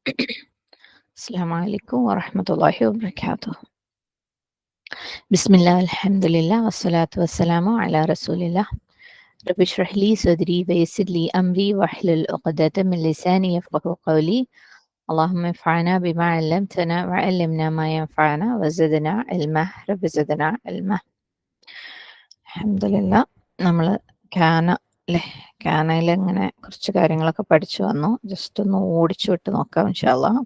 السلام عليكم ورحمة الله وبركاته. بسم الله الحمد لله والصلاة والسلام على رسول الله. رب اشرح لي صدري ويسر لي أمري واحلل عقدة من لساني يفقهوا قولي. اللهم انفعنا بما علمتنا وعلمنا ما ينفعنا وزدنا علما. رب زدنا علما. الحمد لله. നമ്മൾ കാനയിൽ ഇങ്ങനെ കുറച്ച് കാര്യങ്ങളൊക്കെ പഠിച്ചു വന്നു. ജസ്റ്റ് ഒന്ന് ഓടിച്ചു വിട്ട് നോക്കാം ഇൻഷാ അല്ലാഹ്.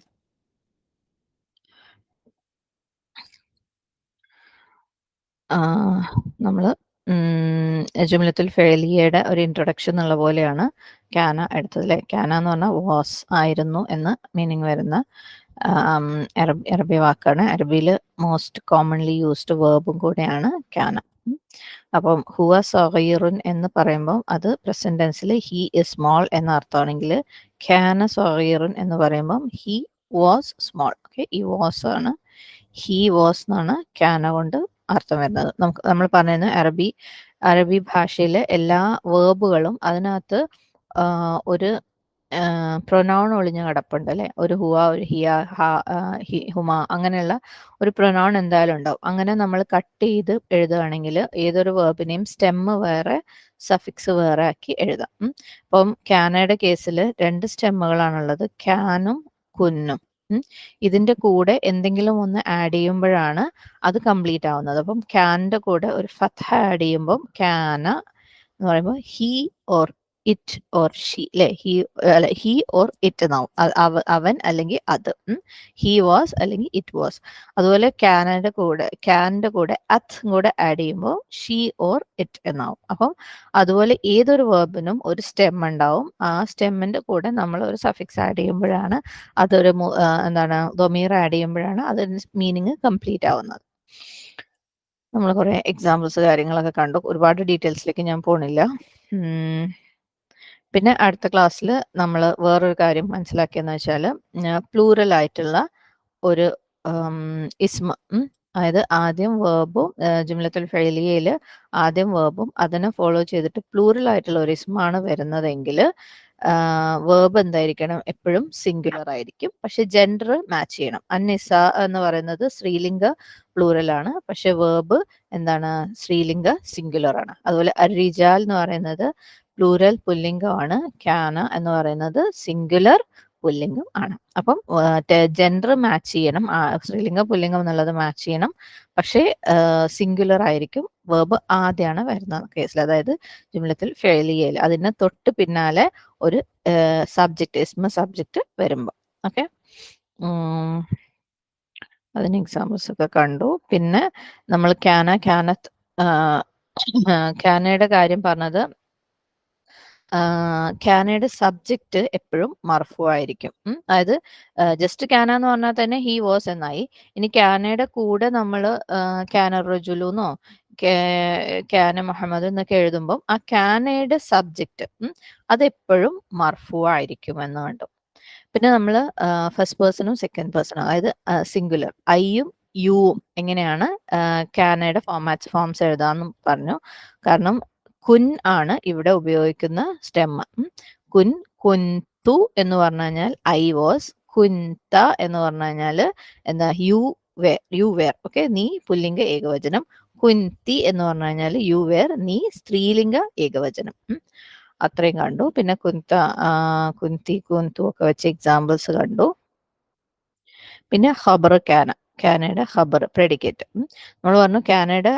നമ്മൾ ജുംലത്തുൽ ഫെഅലിയയുടെ ഒരു ഇൻട്രൊഡക്ഷൻ എന്നുള്ള പോലെയാണ് കാന എടുത്തത് അല്ലേ. കാന എന്ന് പറഞ്ഞാൽ വാസ് ആയിരുന്നു എന്ന് മീനിങ് വരുന്ന അറബി വാക്കാണ്. അറബിയിൽ മോസ്റ്റ് കോമൺലി യൂസ്ഡ് വേർബും കൂടെയാണ് കാന. അപ്പം ഹുവ സഗീറുൻ എന്ന് പറയുമ്പോൾ അത് പ്രസന്റ് ടെൻസിൽ ഹി ഇസ് സ്മോൾ എന്ന അർത്ഥമാണെങ്കിൽ കാന സഗീറുൻ എന്ന് പറയുമ്പം ഹി വാസ് സ്മോൾ. ഓക്കെ, ഈ വാസ് ആണ്, ഹി വാസ് എന്നാണ് കാന കൊണ്ട് അർത്ഥം വരുന്നത്. നമ്മൾ പറയുന്നത് അറബി ഭാഷയിലെ എല്ലാ വേർബുകളും അതിനകത്ത് ഒരു പ്രൊനൗൺ ഒളിഞ്ഞ് കിടപ്പുണ്ട് അല്ലെ. ഒരു ഹുവ, ഒരു ഹിയ, ഹുമ, അങ്ങനെയുള്ള ഒരു പ്രൊനൗൺ എന്തായാലും ഉണ്ടാവും. അങ്ങനെ നമ്മൾ കട്ട് ചെയ്ത് എഴുതുകയാണെങ്കിൽ ഏതൊരു വേർബിനെയും സ്റ്റെമ്മ് വേറെ സഫിക്സ് വേറെ ആക്കി എഴുതാം. അപ്പം കാനയുടെ കേസിൽ 2 സ്റ്റെമ്മുകളാണുള്ളത്, ക്യാനും കുന്നും. ഇതിന്റെ കൂടെ എന്തെങ്കിലും ഒന്ന് ആഡ് ചെയ്യുമ്പോഴാണ് അത് കംപ്ലീറ്റ് ആവുന്നത്. അപ്പം ക്യാൻ്റെ കൂടെ ഒരു ഫത്ഹ ആഡ് ചെയ്യുമ്പം ക്യാന എന്ന് പറയുമ്പോൾ he or it or she അല്ലെ. ഹി ഓർ ഇറ്റ് എന്നാവും, അവൻ അല്ലെങ്കിൽ അത്. ഹി വാസ് അല്ലെങ്കിൽ ഇറ്റ് വാസ്. അതുപോലെ ക്യാൻ്റെ കൂടെ അത്ത് കൂടെ ആഡ് ചെയ്യുമ്പോൾ ഷീ ഓർ ഇറ്റ് എന്നാവും. അപ്പം അതുപോലെ ഏതൊരു വേർബിനും ഒരു സ്റ്റെം ഉണ്ടാവും. ആ സ്റ്റെമ്മിന്റെ കൂടെ നമ്മൾ ഒരു സഫിക്സ് ആഡ് ചെയ്യുമ്പോഴാണ് അതൊരു എന്താണ് ദൊമീർ ആഡ് ചെയ്യുമ്പോഴാണ് അതിന് മീനിങ് കംപ്ലീറ്റ് ആവുന്നത്. നമ്മൾ കുറെ എക്സാമ്പിൾസ് കാര്യങ്ങളൊക്കെ കണ്ടു. ഒരുപാട് ഡീറ്റെയിൽസിലേക്ക് ഞാൻ പോണില്ല. പിന്നെ അടുത്ത ക്ലാസ്സിൽ നമ്മൾ വേറൊരു കാര്യം മനസ്സിലാക്കിയെന്ന് വെച്ചാൽ പ്ലൂറൽ ആയിട്ടുള്ള ഒരു ഇസ്മ, അതായത് ആദ്യം വേർബും ജുംലത്തുൽ ഫെഅലിയയിൽ ആദ്യം വേർബും അതിനെ ഫോളോ ചെയ്തിട്ട് പ്ലൂറൽ ആയിട്ടുള്ള ഒരു ഇസ്മാണ് വരുന്നതെങ്കിൽ വേർബ് എന്തായിരിക്കണം, എപ്പോഴും സിംഗുലർ ആയിരിക്കും. പക്ഷെ ജെൻഡർ മാച്ച് ചെയ്യണം. അന്നിസ എന്ന് പറയുന്നത് സ്ത്രീലിംഗ പ്ലൂറൽ ആണ്, പക്ഷെ വേർബ് എന്താണ്, സ്ത്രീലിംഗ സിംഗുലർ ആണ്. അതുപോലെ അരിജാൽ എന്ന് പറയുന്നത് പ്ലൂറൽ പുല്ലിംഗമാണ്, ക്യാന എന്ന് പറയുന്നത് സിംഗുലർ പുല്ലിംഗം ആണ്. അപ്പം ജെൻഡർ മാച്ച് ചെയ്യണം, സ്ത്രീലിംഗ പുല്ലിംഗം എന്നുള്ളത് മാച്ച് ചെയ്യണം. പക്ഷേ സിംഗുലർ ആയിരിക്കും വേർബ് ആദ്യമാണ് വരുന്ന കേസിൽ, അതായത് ജുംലത്തുൽ ഫെഅലിയയിൽ അതിന് തൊട്ട് പിന്നാലെ ഒരു സബ്ജക്റ്റ്, ഇസ്മ സബ്ജക്റ്റ് വരുമ്പോൾ. ഓക്കെ, അതിന് എക്സാമ്പിൾസ് ഒക്കെ കണ്ടു. പിന്നെ നമ്മൾ കാനത്ത് കാനയുടെ കാര്യം പറഞ്ഞത്, കാനയുടെ സബ്ജക്റ്റ് എപ്പോഴും മർഫു ആയിരിക്കും. അതായത് ജസ്റ്റ് കാന എന്ന് പറഞ്ഞാൽ തന്നെ ഹി വാസ് എന്നായി. ഇനി കാനയുടെ കൂടെ നമ്മൾ കാന റജുലുന്നോ കാന മുഹമ്മദ് എന്നൊക്കെ എഴുതുമ്പം ആ കാനയുടെ സബ്ജക്റ്റ് അതെപ്പോഴും മർഫു ആയിരിക്കും എന്ന് കണ്ടു. പിന്നെ നമ്മൾ ഫസ്റ്റ് പേഴ്സണും സെക്കൻഡ് പേഴ്സണും, അതായത് സിംഗുലർ ഐയും യുവും എങ്ങനെയാണ് കാനയുടെ ഫോംസ് എഴുതാമെന്നും പറഞ്ഞു. കാരണം കുൻ ആണ് ഇവിടെ ഉപയോഗിക്കുന്ന സ്റ്റെം. കുൻ, കുൻതു എന്ന് പറഞ്ഞു കഴിഞ്ഞാൽ ഐ വാസ്, കുൻത എന്ന് പറഞ്ഞു കഴിഞ്ഞാൽ എന്താ, യു വേർ. ഓക്കെ, നീ പുല്ലിംഗ ഏകവചനം. കുൻതി എന്ന് പറഞ്ഞു കഴിഞ്ഞാൽ യു വേർ, നീ സ്ത്രീലിംഗ ഏകവചനം. അത്രയും കണ്ടു. പിന്നെ കുന്തി, കുന്തു ഒക്കെ വെച്ച് എക്സാമ്പിൾസ് കണ്ടു. പിന്നെ ഖബർ കാനയുടെ ഖബർ പ്രെഡിക്കേറ്റ്. നമ്മൾ പറഞ്ഞു കാനയുടെ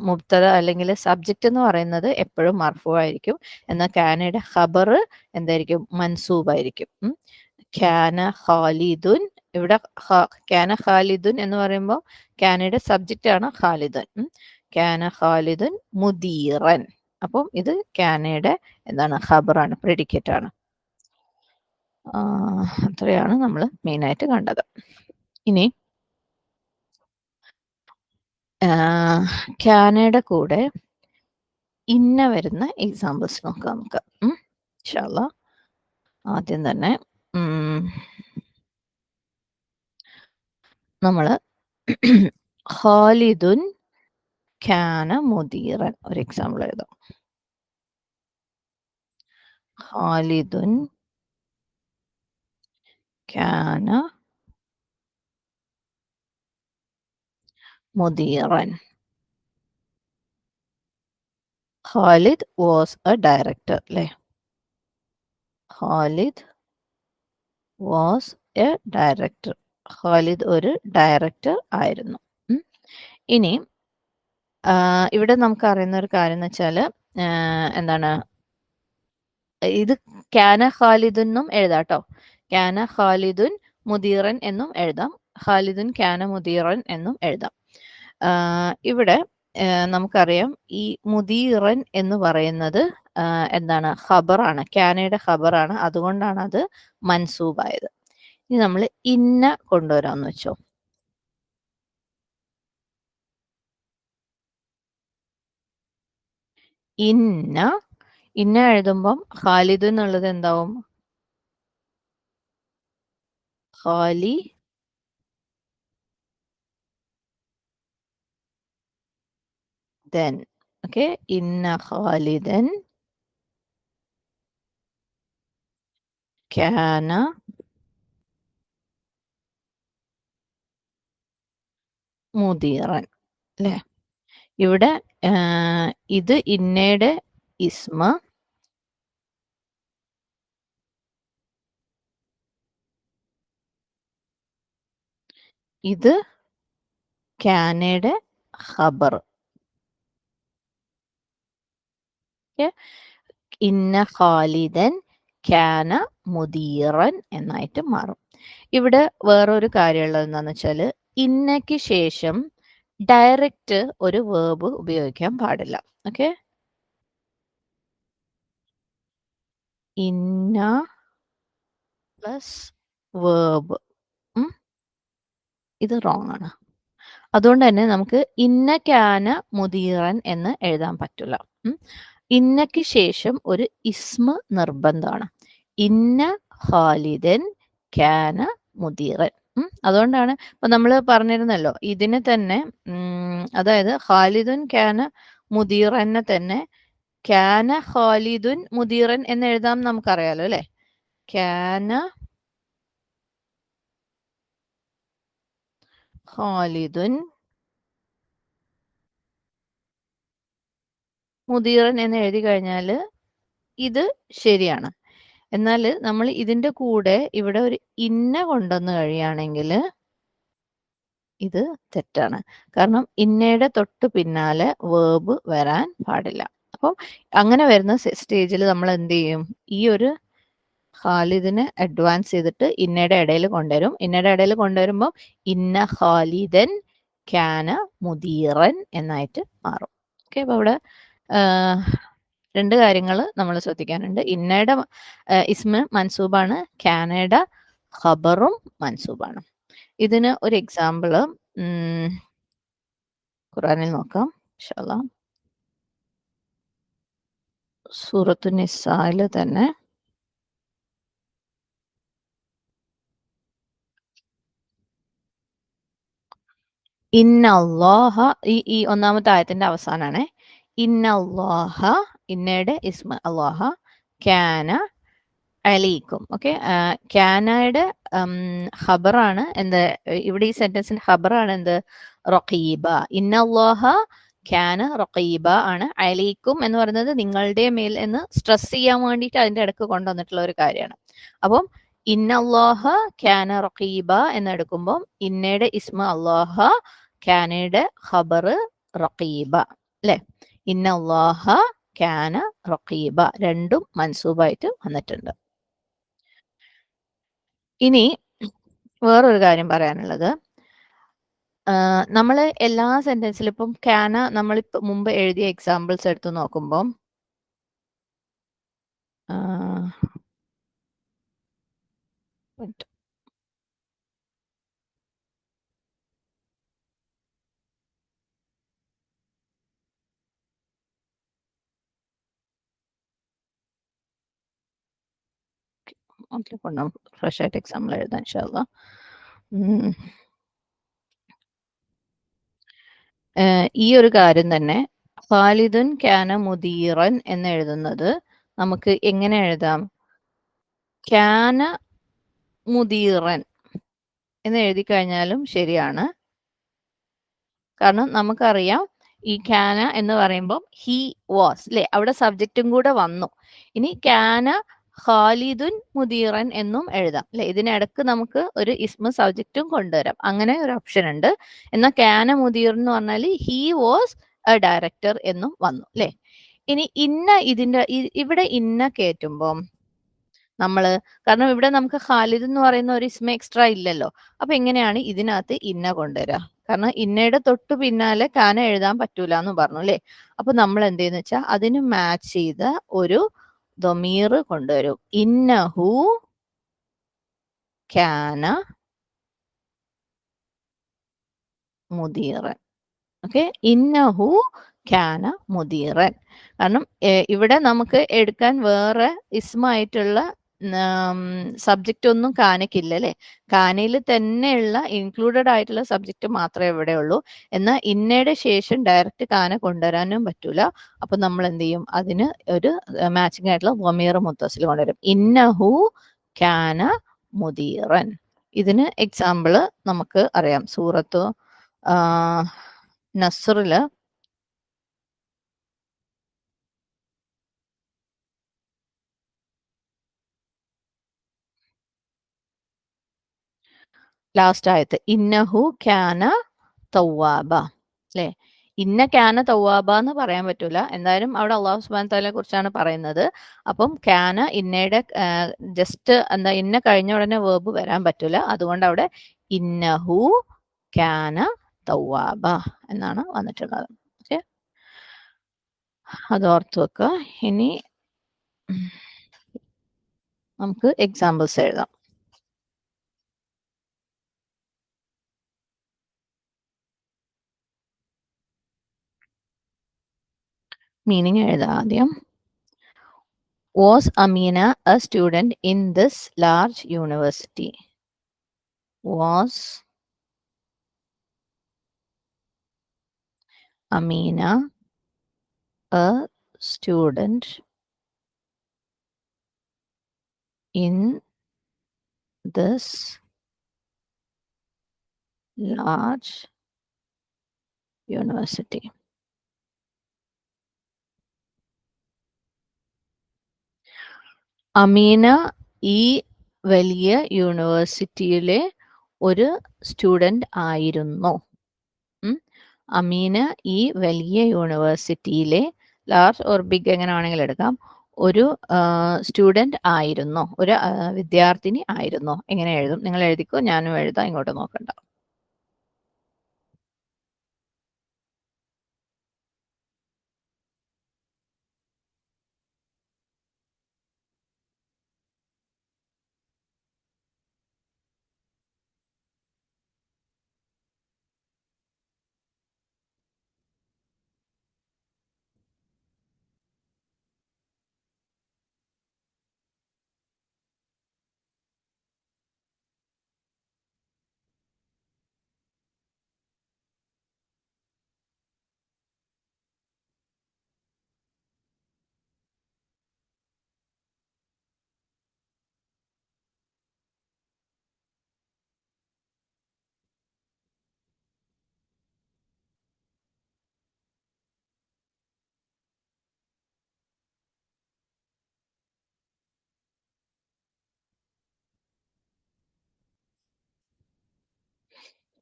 മുബ്തദ അല്ലെങ്കിൽ സബ്ജക്റ്റ് എന്ന് പറയുന്നത് എപ്പോഴും മർഫു ആയിരിക്കും. എന്നാൽ കാനയുടെ ഖബർ എന്തായിരിക്കും, മൻസൂബായിരിക്കും. കാന ഖാലിദുൻ, ഇവിടെ കാന ഖാലിദുൻ എന്ന് പറയുമ്പോൾ കാനയുടെ സബ്ജക്റ്റ് ആണ് ഖാലിദുൻ. കാന ഖാലിദുൻ മുദീറൻ. അപ്പം ഇത് കാനയുടെ എന്താണ്, ഖബറാണ്, പ്രെഡിക്കേറ്റ് ആണ്. അത്രയാണ് നമ്മൾ മെയിനായിട്ട് കണ്ടത്. ഇനി കാനയുടെ കൂടെ ഇന്ന വരുന്ന എക്സാമ്പിൾസ് നോക്കാം നമുക്ക് ഇൻഷാ അല്ലാഹ്. ആദ്യം തന്നെ നമ്മൾ ഖാലിദുൻ കാന മുദീറൻ ഒരു എക്സാമ്പിൾ എഴുതാം. ഖാലിദുൻ കാന മുദീറൻ. ഖാലിദ് വാസ് എ ഡയറക്ടർ അല്ലേ? Khalid was A director. Khalid ഒരു ഡയറക്ടർ ആയിരുന്നു. ഇനി ഇവിടെ നമുക്ക് അറിയുന്ന ഒരു കാര്യം എന്ന് വെച്ചാൽ എന്താണ്, ഇത് ക്യാന ഖാലിദുന്നും എഴുതാം കേട്ടോ. ക്യാന ഖാലിദുൻ മുദീറൻ എന്നും എഴുതാം. ഖാലിദുൻ ക്യാന മുദീറൻ എന്നും എഴുതാം. ഇവിടെ നമുക്കറിയാം ഈ മുദീറൻ എന്ന് പറയുന്നത് എന്താണ്, ഖബറാണ്, ക്യാനയുടെ ഖബറാണ്. അതുകൊണ്ടാണ് അത് മൻസൂബായത്. ഇനി നമ്മൾ ഇന്ന കൊണ്ടുവരാമെന്ന് വെച്ചോ. ഇന്ന എഴുതുമ്പം ഖാലിദ് എന്നുള്ളത് എന്താവും? ഖാലിദൻ. ഓക്കെ, ഇന്ന ഖാലിദൻ കാന മുദീറൻ അല്ലേ? ഇവിടെ ഇത് ഇന്നയുടെ ഇസ്മ, ഇത് ക്യാനയുടെ ഖബർ. ഇന്ന ഖാലിദൻ ക്യാന മുദീറൻ എന്നായിട്ട് മാറും. ഇവിടെ വേറൊരു കാര്യമുള്ളത് എന്താണെന്ന് വെച്ചാൽ ഇന്നയ്ക്ക് ശേഷം ഡയറക്റ്റ് ഒരു വേർബ് ഉപയോഗിക്കാൻ പാടില്ല. ഓക്കെ, ഇന്ന പ്ലസ് വേർബ് ഇത് റോങ് ആണ്. അതുകൊണ്ട് തന്നെ നമുക്ക് ഇന്ന ക്യാന മുദീറൻ എന്ന് എഴുതാൻ പറ്റില്ല. ഇന്നയ്ക്ക് ശേഷം ഒരു ഇസ്മ നിർബന്ധമാണ്. ഇന്ന ഖാലിദൻ ക്യാന മുദീറൻ. അതുകൊണ്ടാണ് ഇപ്പൊ നമ്മൾ പറഞ്ഞിരുന്നല്ലോ, ഇതിനെ തന്നെ അതായത് ഖാലിദുൻ ക്യാന മുദീറനെ തന്നെ ക്യാന ഖാലിദുൻ മുദീറൻ എന്ന് എഴുതാം നമുക്കറിയാലോ അല്ലെ? ക്യാന ഖാലിദുൻ മുദീറൻ എന്ന് എഴുതി കഴിഞ്ഞാൽ ഇത് ശരിയാണ്. എന്നാൽ നമ്മൾ ഇതിന്റെ കൂടെ ഇവിടെ ഒരു ഇന്ന കൊണ്ടുവന്ന് കഴിയുകയാണെങ്കിൽ ഇത് തെറ്റാണ്. കാരണം ഇന്നയുടെ തൊട്ട് പിന്നാലെ വേർബ് വരാൻ പാടില്ല. അപ്പം അങ്ങനെ വരുന്ന സ്റ്റേജിൽ നമ്മൾ എന്ത് ചെയ്യും? ഈ ഒരു ഖാലിദിനെ അഡ്വാൻസ് ചെയ്തിട്ട് ഇന്നയുടെ ഇടയിൽ കൊണ്ടുവരും. ഇന്നയുടെ ഇടയിൽ കൊണ്ടുവരുമ്പോൾ ഇന്ന ഖാലിദൻ ക്യാന മുദീറൻ എന്നായിട്ട് മാറും. ഓക്കെ, അപ്പൊ ഇവിടെ രണ്ട് കാര്യങ്ങൾ നമ്മൾ ശ്രദ്ധിക്കാനുണ്ട്. ഇന്നയുടെ ഇസ്മ മൻസൂബാണ്, ക്യാനയുടെ ഖബറും മൻസൂബാണ്. ഇതിന് ഒരു എക്സാമ്പിള് ഖുറാനിൽ നോക്കാം ഇൻഷാ അല്ലാഹ്. സൂറത്തു നിസായിൽ തന്നെ ഇന്നല്ലാഹ, ഈ ഒന്നാമത്തെ ആയത്തിന്റെ അവസാനാണ്. ഇന്നല്ലാഹ, ഇന്നയുടെ ഇസ്മ അല്ലാഹ, ക്യാന അലൈക്കും. ഓക്കെ, ക്യാനയുടെ ഖബറാണ് എന്ത്? ഇവിടെ ഈ സെന്റൻസിന്റെ ഖബറാണ് എന്ത്? റഖീബ. ഇന്നല്ലാഹ ക്യാന റഖീബ ആണ്. അലൈക്കും എന്ന് പറയുന്നത് നിങ്ങളുടെ മേൽ എന്ന് സ്ട്രെസ് ചെയ്യാൻ വേണ്ടിയിട്ട് അതിന്റെ ഇടക്ക് കൊണ്ടുവന്നിട്ടുള്ള ഒരു കാര്യമാണ്. അപ്പം ഇന്നല്ലാഹ ക്യാന റഖീബ എന്നെടുക്കുമ്പോൾ ഇന്നയുടെ ഇസ്മ അല്ലാഹ, ക്യാനയുടെ ഖബർ റഖീബ അല്ലെ? ഇന്നല്ലാഹ ക്യാന റഖീബ രണ്ടും മൻസൂബായിട്ട് വന്നിട്ടുണ്ട്. ഇനി വേറൊരു കാര്യം പറയാനുള്ളത്, നമ്മൾ എല്ലാ സെന്റൻസിലും ഇപ്പം ക്യാന നമ്മളിപ്പോ മുമ്പ് എഴുതിയ എക്സാമ്പിൾസ് എടുത്ത് നോക്കുമ്പോൾ ഫ്രഷ് ആയിട്ട് എക്സാമ്പിൾ എഴുതാം ഇൻഷാ അല്ലാഹ്. ഈ ഒരു കാര്യം തന്നെ ഖാലിദുൻ ക്യാന മുദീറൻ എന്ന് എഴുതുന്നത് നമുക്ക് എങ്ങനെ എഴുതാം? ക്യാന മുദീറൻ എന്ന് എഴുതി കഴിഞ്ഞാലും ശരിയാണ്. കാരണം നമുക്കറിയാം ഈ ക്യാന എന്ന് പറയുമ്പോൾ ഹി വാസ് അല്ലെ, അവിടെ സബ്ജക്റ്റും കൂടെ വന്നു. ഇനി ക്യാന ഖാലിദുൻ മുദീറൻ എന്നും എഴുതാം അല്ലെ, ഇതിനിടക്ക് നമുക്ക് ഒരു ഇസ്മ സബ്ജക്റ്റും കൊണ്ടുവരാം, അങ്ങനെ ഒരു ഓപ്ഷൻ ഉണ്ട്. എന്നാൽ ക്യാന മുദീർ എന്ന് പറഞ്ഞാൽ ഹി വാസ് എ ഡയറക്ടർ എന്നും വന്നു അല്ലെ. ഇനി ഇന്ന ഇതിന്റെ ഇവിടെ ഇന്ന കയറ്റുമ്പോൾ നമ്മള്, കാരണം ഇവിടെ നമുക്ക് ഖാലിദ് എന്ന് പറയുന്ന ഒരു ഇസ്മ എക്സ്ട്രാ ഇല്ലല്ലോ, അപ്പൊ എങ്ങനെയാണ് ഇതിനകത്ത് ഇന്ന കൊണ്ടുവരിക? കാരണം ഇന്നയുടെ തൊട്ടു പിന്നാലെ കാന എഴുതാൻ പറ്റൂല എന്ന് പറഞ്ഞു അല്ലെ. അപ്പൊ നമ്മൾ എന്ത് ചെയ്യുന്ന വെച്ചാൽ അതിന് മാച്ച് ചെയ്ത ഒരു ദമീർ കൊണ്ടുവരും. ഇന്നഹു കാന മുദീറൻ. ഓക്കെ, ഇന്നഹു കാന മുദീറൻ. കാരണം ഇവിടെ നമുക്ക് എടുക്കാൻ വേറെ ഇസ്മായിട്ടുള്ള സബ്ജക്റ്റ് ഒന്നും കാനയ്ക്കില്ല അല്ലെ. കാനയിൽ തന്നെയുള്ള ഇൻക്ലൂഡഡ് ആയിട്ടുള്ള സബ്ജക്റ്റ് മാത്രമേ ഇവിടെ ഉള്ളൂ. എന്നാൽ ഇന്നയുടെ ശേഷം ഡയറക്റ്റ് കാന കൊണ്ടുവരാനും പറ്റൂല. അപ്പൊ നമ്മൾ എന്ത് ചെയ്യും, അതിന് ഒരു മാച്ചിങ് ആയിട്ടുള്ള വമീർ മുത്തസിൽ കൊണ്ടുവരും. ഇന്നഹു കാന മുദീറൻ. ഇതിന് എക്സാമ്പിള് നമുക്ക് അറിയാം. സൂറത്തു നസ്റില് ലാസ്റ്റ് ആയത്ത് ഇന്നഹു ക്യാന തൗവാബ അല്ലെ. ഇന്ന ക്യാന തൗവാബ എന്ന് പറയാൻ പറ്റൂല, എന്തായാലും അവിടെ അള്ളാഹു സുബ്ഹാനഹു തആലയെ കുറിച്ചാണ് പറയുന്നത്. അപ്പം ക്യാന ഇന്നയുടെ ജസ്റ്റ് എന്താ ഇന്ന കഴിഞ്ഞ ഉടനെ വേർബ് വരാൻ പറ്റൂല, അതുകൊണ്ട് അവിടെ ഇന്നഹു ക്യാന തൗവാബ എന്നാണ് വന്നിട്ടുള്ളത്. ഓക്കെ, അത് ഓർത്ത് വെക്കുക. ഇനി നമുക്ക് എക്സാമ്പിൾസ് എഴുതാം. മീനിങ് എഴുതാം ആദ്യം. Was Amina a student in this large university? Was Amina a student in this large university? Ameena ഈ വലിയ യൂണിവേഴ്സിറ്റിയിലെ ഒരു സ്റ്റുഡന്റ് ആയിരുന്നു. അമീന ഈ വലിയ യൂണിവേഴ്സിറ്റിയിലെ, ലാർജ് ഓർ ബിഗ് എങ്ങനെ ആണെങ്കിലും എടുക്കാം, ഒരു സ്റ്റുഡന്റ് ആയിരുന്നു, ഒരു വിദ്യാർത്ഥിനി ആയിരുന്നു. എങ്ങനെ എഴുതും? നിങ്ങൾ എഴുതിക്കോ, ഞാനും എഴുതാം, ഇങ്ങോട്ട് നോക്കണ്ട.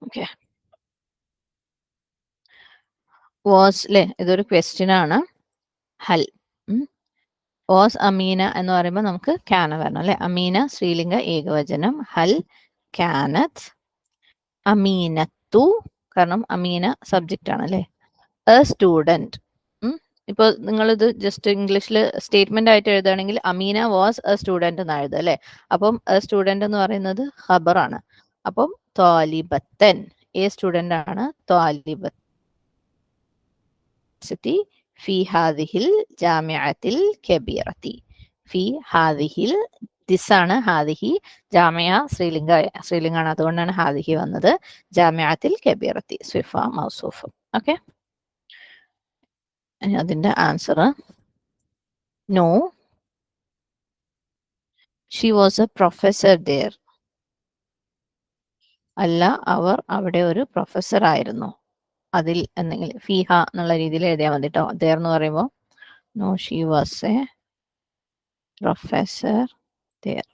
ഓക്കെ, വാസ് അല്ലേ, ഇതൊരു ക്വസ്റ്റ്യൻ ആണ്. ഹൽ വാസ് അമീന എന്ന് പറയുമ്പോൾ നമുക്ക് ക്യാന വരണം അല്ലെ. അമീന സ്ത്രീലിംഗ ഏകവചനം. ഹൽ ക്യാനത്ത്. അമീനത്തു, കാരണം അമീന സബ്ജക്റ്റ് ആണ് അല്ലെ. A student. ഇപ്പൊ നിങ്ങളിത് ജസ്റ്റ് ഇംഗ്ലീഷിൽ സ്റ്റേറ്റ്മെന്റ് ആയിട്ട് എഴുതുകയാണെങ്കിൽ അമീന വാസ് എ സ്റ്റുഡന്റ് എന്ന് എഴുതുക അല്ലെ. അപ്പം എ സ്റ്റുഡന്റ് എന്ന് പറയുന്നത് ഖബറാണ്. അപ്പം ത്വാലിബത്തൻ, എ സ്റ്റുഡന്റ് ആണ്. ത്വാലിബത്ത് ഫി ഹാദിഹിൽ ജാമിഅത്തിൽ കബീറത്തി. ഫി ഹാദിഹിൽ, ദിസ് ആണ് ഹാദിഹി. ജാമിയ സ്ത്രീലിംഗാണ്, അതുകൊണ്ടാണ് ഹാദിഹി വന്നത്. ജാമിഅത്തിൽ കബീറത്തി സ്വിഫ മൗസൂഫ്. ഓക്കെ, അതിന്റെ answer no, she was a professor there. അല്ല അവർ അവിടെ ഒരു പ്രൊഫസർ ആയിരുന്നു. അതിൽ എന്തെങ്കിലും ഫീഹ എന്നുള്ള രീതിയിൽ എഴുതിയാൽ മതി കേട്ടോ. there എന്ന് പറയുമ്പോൾ no she was a professor there.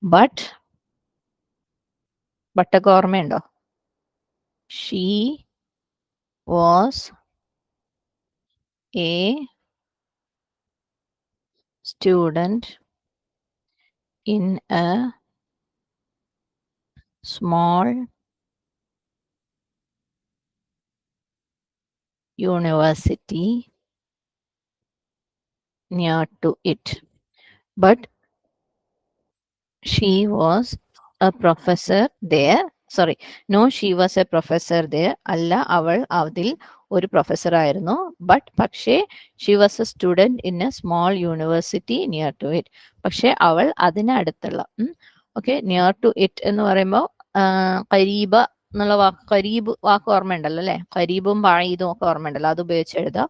But ബട്ടൊക്കെ ഓർമ്മയുണ്ടോ? She was a student in a small university near to it. But she was a professor there. Sorry, no, she was a professor there. അല്ല, അവൾ അതിൽ ഒരു professor ആയിരുന്നു. But പക്ഷേ she was a student in a small university near to it. പക്ഷെ അവൾ അതിനടുത്തുള്ള okay, near to it എന്ന് പറയുമ്പോൾ കരീബ എന്നുള്ള വാക്ക്, കരീബ് വാക്ക് ഓർമ്മയുണ്ടല്ലോ അല്ലെ? കരീബും ബായിദും ഒക്കെ ഓർമ്മയുണ്ടല്ലോ, അത് ഉപയോഗിച്ച് എഴുതാം.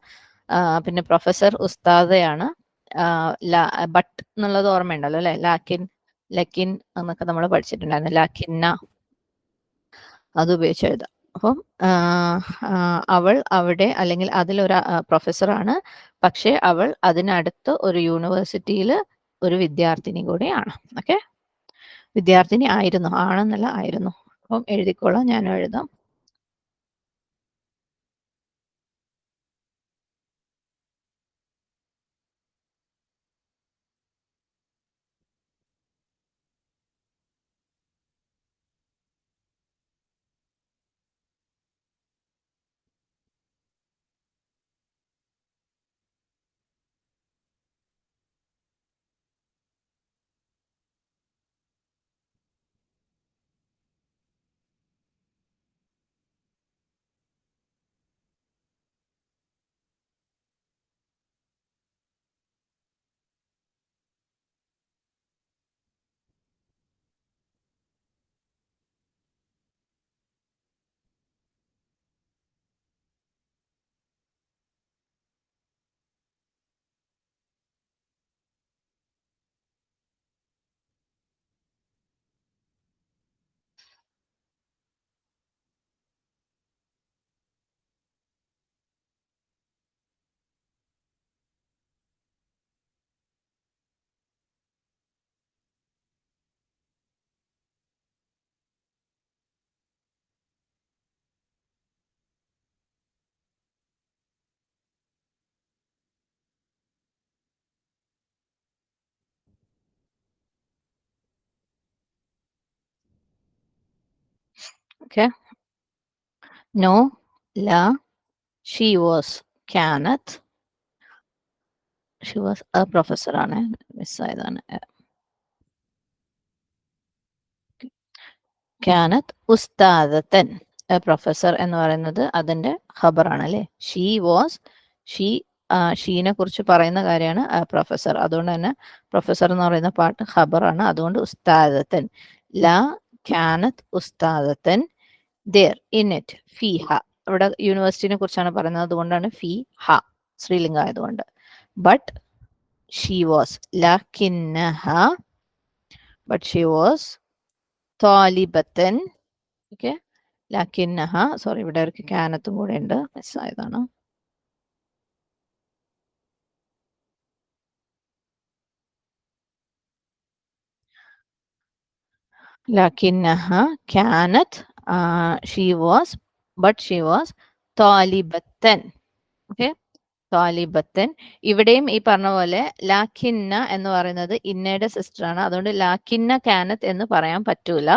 പിന്നെ പ്രൊഫസർ ഉസ്താദയാണ്. ബട്ട് എന്നുള്ളത് ഓർമ്മയുണ്ടല്ലോ അല്ലെ? ലാക്കിൻ, ലക്കിൻ എന്നൊക്കെ നമ്മൾ പഠിച്ചിട്ടുണ്ടായിരുന്നു. ലാക്കിന്ന, അത് ഉപയോഗിച്ച് എഴുതാം. അപ്പം അവൾ അവിടെ അല്ലെങ്കിൽ അതിലൊരു പ്രൊഫസറാണ്. പക്ഷെ അവൾ അതിനടുത്ത് ഒരു യൂണിവേഴ്സിറ്റിയിൽ ഒരു വിദ്യാർത്ഥിനി കൂടെയാണ്. ഓക്കെ, വിദ്യാർത്ഥിനി ആയിരുന്നു, ആണെന്നല്ല ആയിരുന്നു. അപ്പം എഴുതിക്കോളാം, ഞാനും എഴുതാം. ഓക്കെ, നോ, ല, ഷീ വാസ്, കാനത്ത്, ഷീ വാസ് എ പ്രൊഫസർ ആണ്, മിസ്സായതാണ്. കാനത്ത് ഉസ്താദത്തൻ, പ്രൊഫസർ എന്ന് പറയുന്നത് അതിന്റെ ഖബറാണ് അല്ലെ? ഷീ വാസ്, ഷീ, ഷീനെ കുറിച്ച് പറയുന്ന കാര്യമാണ് പ്രൊഫസർ. അതുകൊണ്ട് തന്നെ പ്രൊഫസർ എന്ന് പറയുന്ന പാട്ട് ഖബറാണ്. അതുകൊണ്ട് ഉസ്താദത്തൻ. ല കാനത്ത് ഉസ്താദത്തൻ ദർ ഇൻ ഇറ്റ് ഫീഹ. ഇവിടെ യൂണിവേഴ്സിറ്റിനെ കുറിച്ചാണ് പറയുന്നത്, അതുകൊണ്ടാണ് ഫീ ഹ, ശ്രീലിംഗ ആയതുകൊണ്ട്. ബട്ട് ഷീ വാസ്, ലകിന്നഹ, ബട്ട് ഷീ വാസ് താലിബത്തൻ. ഓക്കെ, ലക്കിന്നഹ, സോറി ഇവിടെ ഒരു കാനത്തും കൂടെ ഉണ്ട്, മിസ്സായതാണ്. ലക്കിന്നഹ കാനത്ത്, she was, but she was താലിബത്തൻ. ഓക്കെ, താലിബത്തൻ. ഇവിടെയും ഈ പറഞ്ഞ പോലെ ലാഖിന്ന എന്ന് പറയുന്നത് ഇന്നയുടെ സിസ്റ്റർ ആണ്. അതുകൊണ്ട് ലാഖിന്ന കാനത്ത് എന്ന് പറയാൻ പറ്റൂല.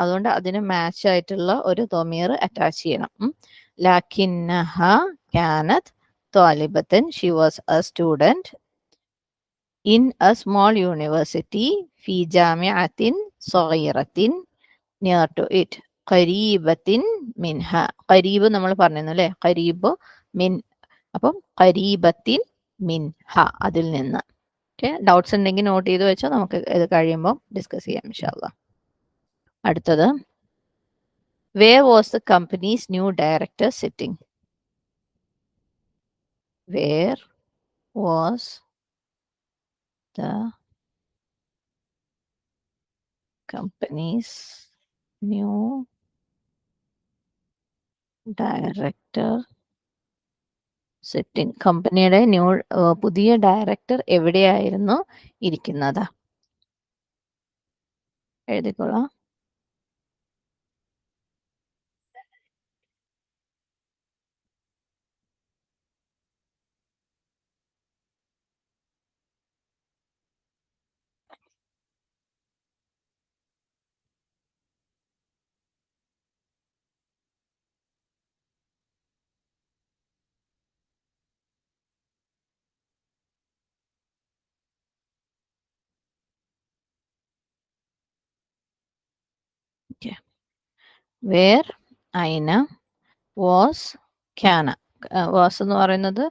അതുകൊണ്ട് അതിന് മാച്ച് ആയിട്ടുള്ള ഒരു തൊമീർ അറ്റാച്ച് ചെയ്യണം. ലാഖിന്നഹ കാനത്ത് താലിബത്തൻ, she was a student in a small university ഫി ജാമിഅത്തിൻ സഗീറത്തിൻ നിയർ ടു ഇറ്റ് ഖരീബത്തിൻ മിൻഹ. ഖരീബ് നമ്മൾ പറഞ്ഞിരുന്നു അല്ലെ? ഖരീബ് മിൻ, അപ്പം ഖരീബത്തിൻ മിൻഹ, അതിൽ നിന്ന്. ഓക്കെ, ഡൗട്ട്സ് ഉണ്ടെങ്കിൽ നോട്ട് ചെയ്ത് വെച്ചോ, നമുക്ക് ഇത് കഴിയുമ്പോൾ ഡിസ്കസ് ചെയ്യാം ഇൻഷാ അല്ലാ. അടുത്തത്, where was the company's new director sitting? Where was the company's new director sitting. കമ്പനിയുടെ പുതിയ ഡയറക്ടർ എവിടെയായിരുന്നു ഇരിക്കുന്നത്? എഴുതിക്കോളാം. വേർ ഐന വാസ് ക്യാന. വാസ് എന്ന് പറയുന്നത്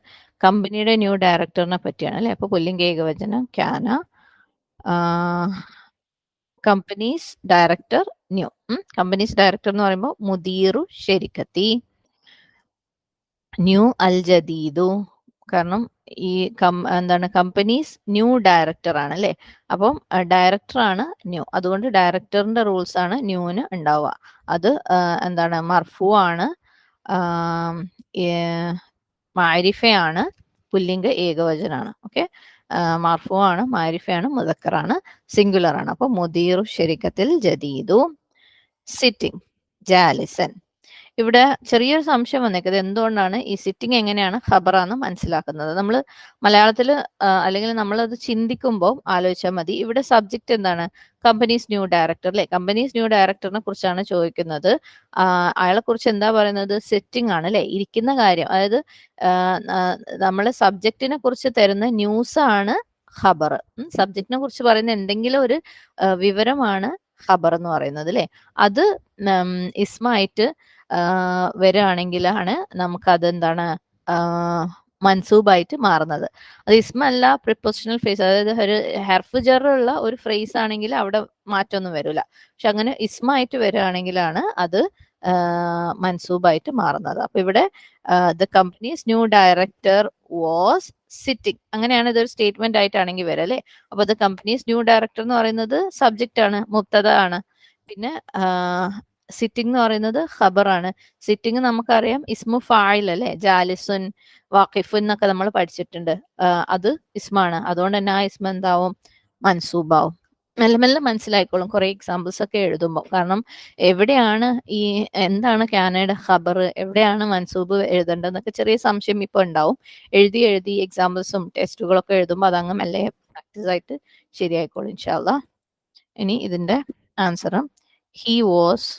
കമ്പനിയുടെ ന്യൂ ഡയറക്ടറിനെ പറ്റിയാണ് അല്ലെ. അപ്പൊ പുല്ലിംഗ ഏകവചനം ക്യാന. Company's director new. Company's director എന്ന് പറയുമ്പോൾ മുദീറു ഷെരിക്കത്തി. ന്യൂ അൽ ജദീദു. കാരണം ഈ എന്താണ് കമ്പനീസ് ന്യൂ ഡയറക്ടർ ആണ് അല്ലെ. അപ്പം ഡയറക്ടർ ആണ് ന്യൂ, അതുകൊണ്ട് ഡയറക്ടറിന്റെ റൂൾസ് ആണ് ന്യൂന് ഉണ്ടാവുക. അത് എന്താണ് മർഫു ആണ്, മാരിഫയാണ്, പുല്ലിംഗ ഏകവചനാണ്. ഓക്കെ, മർഫു ആണ്, മാരിഫയാണ്, മുദക്കറാണ്, സിംഗുലർ ആണ്. അപ്പൊ മുദീറു ഷെരിക്കത്തിൽ ജദീദു. സിറ്റിംഗ് ജാലിസൻ. ഇവിടെ ചെറിയൊരു സംശയം വന്നേക്കത് എന്തുകൊണ്ടാണ് ഈ സിറ്റിംഗ് എങ്ങനെയാണ് ഖബറാന്ന് മനസ്സിലാക്കുന്നത്. നമ്മൾ മലയാളത്തിൽ അല്ലെങ്കിൽ നമ്മളത് ചിന്തിക്കുമ്പോൾ ആലോചിച്ചാൽ മതി. ഇവിടെ സബ്ജക്റ്റ് എന്താണ്? കമ്പനീസ് ന്യൂ ഡയറക്ടർ അല്ലെ. കമ്പനീസ് ന്യൂ ഡയറക്ടറിനെ കുറിച്ചാണ് ചോദിക്കുന്നത്. അയാളെ കുറിച്ച് എന്താ പറയുന്നത്? സിറ്റിംഗ് ആണ് അല്ലെ, ഇരിക്കുന്ന കാര്യം. അതായത് നമ്മള് സബ്ജക്റ്റിനെ കുറിച്ച് തരുന്ന ന്യൂസ് ആണ് ഖബർ. സബ്ജക്റ്റിനെ കുറിച്ച് പറയുന്ന എന്തെങ്കിലും ഒരു വിവരമാണ് ഖബർ എന്ന് പറയുന്നത് അല്ലെ. അത് ഇസ്മായിട്ട് വരികയാണെങ്കിലാണ് നമുക്ക് അതെന്താണ് മൻസൂബായിട്ട് മാറുന്നത്. അത് ഇസ്മ അല്ല, പ്രിപ്പോസിഷണൽ ഫ്രേസ്, അതായത് ഒരു ഹെർഫ് ജറുള്ള ഒരു ഫ്രേസ് ആണെങ്കിൽ അവിടെ മാറ്റമൊന്നും വരില്ല. പക്ഷെ അങ്ങനെ ഇസ്മായിട്ട് വരികയാണെങ്കിലാണ് അത് മൻസൂബായിട്ട് മാറുന്നത്. അപ്പൊ ഇവിടെ the company's new director was sitting, അങ്ങനെയാണ് ഇതൊരു സ്റ്റേറ്റ്മെന്റ് ആയിട്ടാണെങ്കിൽ വരാം അല്ലെ. അപ്പൊ ദ കമ്പനീസ് ന്യൂ ഡയറക്ടർ എന്ന് പറയുന്നത് സബ്ജക്റ്റ് ആണ്, മുബ്തദ ആണ്. പിന്നെ സിറ്റിംഗ് എന്ന് പറയുന്നത് ഖബറാണ്. സിറ്റിംഗ് നമുക്കറിയാം ഇസ്മു ഫായിൽ അല്ലെ, ജാലിസുൻ, വാഖിഫുൻ എന്നൊക്കെ നമ്മൾ പഠിച്ചിട്ടുണ്ട്. അത് ഇസ്മാണ്, അതുകൊണ്ട് തന്നെ ആ ഇസ്മ എന്താവും? മൻസൂബാവും. മെല്ലെ മെല്ലെ മനസ്സിലായിക്കോളും കുറെ എക്സാമ്പിൾസ് ഒക്കെ എഴുതുമ്പോൾ. കാരണം എവിടെയാണ് എന്താണ് ക്യാനയുടെ ഖബർ, എവിടെയാണ് മൻസൂബ് എഴുതേണ്ടതെന്നൊക്കെ ചെറിയ സംശയം ഇപ്പൊ ഉണ്ടാവും. എഴുതി എഴുതി എക്സാമ്പിൾസും ടെസ്റ്റുകളൊക്കെ എഴുതുമ്പോൾ അതങ്ങ് മെല്ലെ പ്രാക്ടീസ് ആയിട്ട് ശരിയായിക്കോളും ഇൻഷാ അല്ലാഹ്. ഇനി ഇതിന്റെ ആൻസറും ഹി വാസ്.